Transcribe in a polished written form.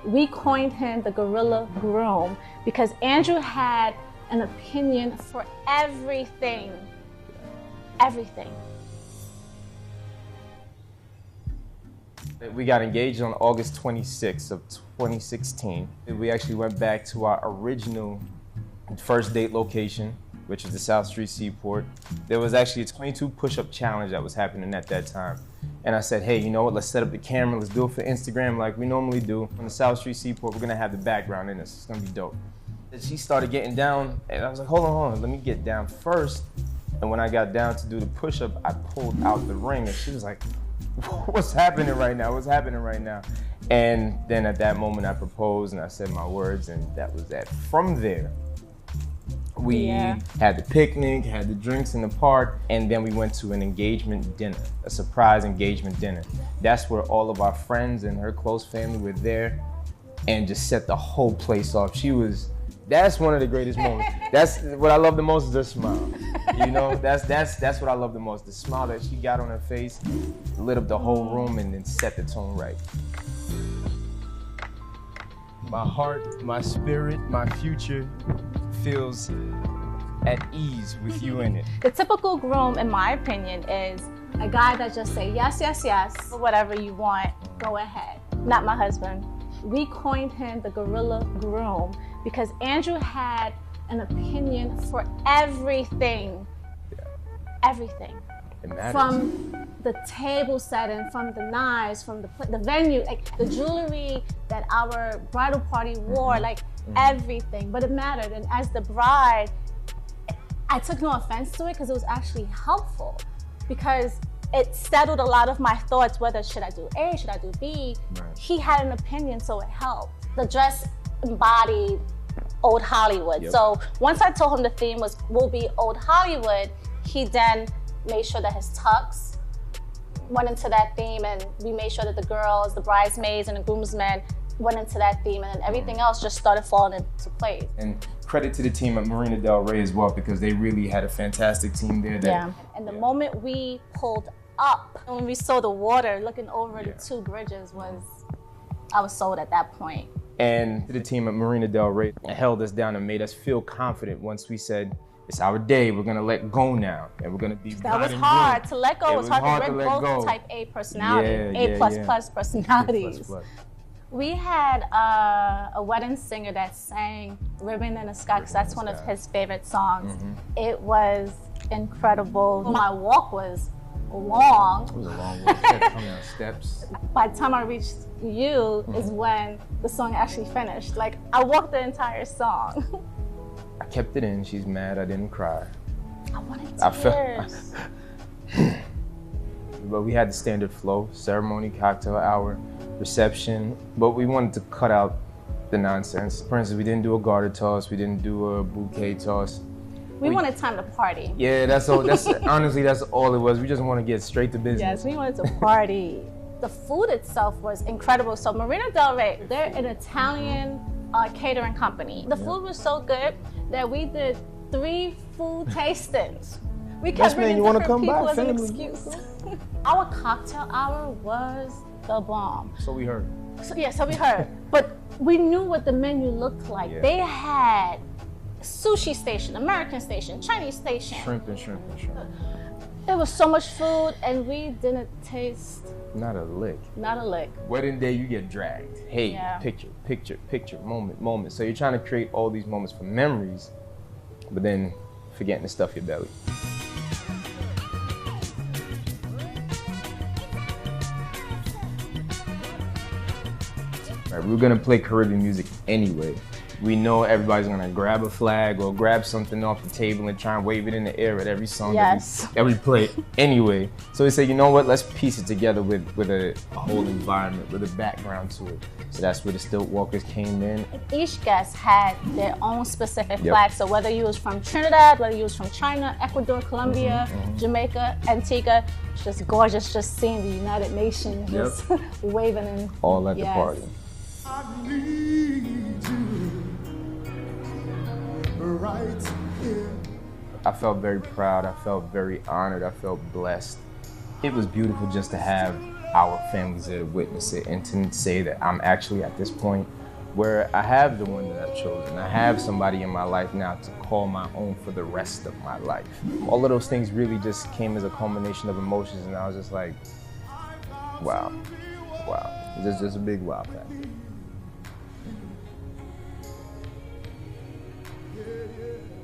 We coined him the Gorilla Groom because Andrew had an opinion for everything. Everything. We got engaged on August 26th of 2016. We actually went back to our original first date location, which is the South Street Seaport. There was actually a 22 push-up challenge that was happening at that time. And I said, hey, you know what, let's set up the camera, let's do it for Instagram like we normally do. On the South Street Seaport, we're gonna have the background in this, it's gonna be dope. And she started getting down, and I was like, hold on, let me get down first. And when I got down to do the push-up, I pulled out the ring, and she was like, what's happening right now? What's happening right now? And then at that moment, I proposed, and I said my words, and that was that. From there, we had the picnic, had the drinks in the park, and then we went to an engagement dinner, a surprise engagement dinner. That's where all of our friends and her close family were there and just set the whole place off. That's one of the greatest moments. That's what I love the most, is the smile. You know, that's what I love the most. The smile that she got on her face lit up the whole room and then set the tone right. My heart, my spirit, my future feels at ease with you in it. The typical groom, in my opinion, is a guy that just say yes, yes, yes, whatever you want, go ahead. Not my husband. We coined him the Gorilla Groom because Andrew had an opinion for everything. Everything. It matters. From the table setting, from the knives, from the venue, like the jewelry that our bridal party wore, like everything. But it mattered. And as the bride, I took no offense to it because it was actually helpful, because it settled a lot of my thoughts, whether should I do A, should I do B? Right. He had an opinion, so it helped. The dress embodied old Hollywood. Yep. So once I told him the theme will be old Hollywood, he then made sure that his tux went into that theme, and we made sure that the girls, the bridesmaids and the groomsmen went into that theme, and then everything else just started falling into place. And credit to the team at Marina Del Rey as well, because they really had a fantastic team there. And the moment we pulled up, and when we saw the water looking over the two bridges, I was sold at that point. And the team at Marina Del Rey held us down and made us feel confident once we said, it's our day, we're gonna let go now, and we're gonna be That was hard to let go. It was hard to let go. Type A personality, A++ personalities. We had a wedding singer that sang Ribbon in the Sky, because that's one of his favorite songs. It was incredible. My walk was long. It was a long walk. Coming down steps. By the time I reached you is when the song actually finished. Like, I walked the entire song. I kept it in. She's mad I didn't cry. I wanted tears. But we had the standard flow: ceremony, cocktail hour, reception. But we wanted to cut out the nonsense. For instance, we didn't do a garter toss. We didn't do a bouquet toss. We wanted time to party. Yeah, that's all. Honestly, that's all it was. We just want to get straight to business. Yes, we wanted to party. The food itself was incredible. So Marina Del Rey, they're an Italian catering company. The food was so good that we did 3 food tastings. We kept bringing different people as an excuse. Our cocktail hour was the bomb. So we heard. So we heard. But we knew what the menu looked like. They had sushi station, American station, Chinese station. Shrimp. There was so much food, and we didn't taste not a lick. Not a lick. Wedding day, you get dragged. Hey, picture, moment. So you're trying to create all these moments for memories, but then forgetting to stuff your belly. Right, we're gonna play Caribbean music anyway. We know everybody's gonna grab a flag or grab something off the table and try and wave it in the air at every song that we play anyway. So we say, you know what, let's piece it together with a whole environment, with a background to it. So that's where the Stilt Walkers came in. Each guest had their own specific flag. So whether you was from Trinidad, whether you was from China, Ecuador, Colombia, Jamaica, Antigua, it's just gorgeous just seeing the United Nations just waving in. All at the party. I need you right here. I felt very proud, I felt very honored, I felt blessed. It was beautiful just to have our families there to witness it, and to say that I'm actually at this point where I have the one that I've chosen. I have somebody in my life now to call my own for the rest of my life. All of those things really just came as a culmination of emotions, and I was just like, wow, wow. It's just a big wow factor. Yeah, yeah.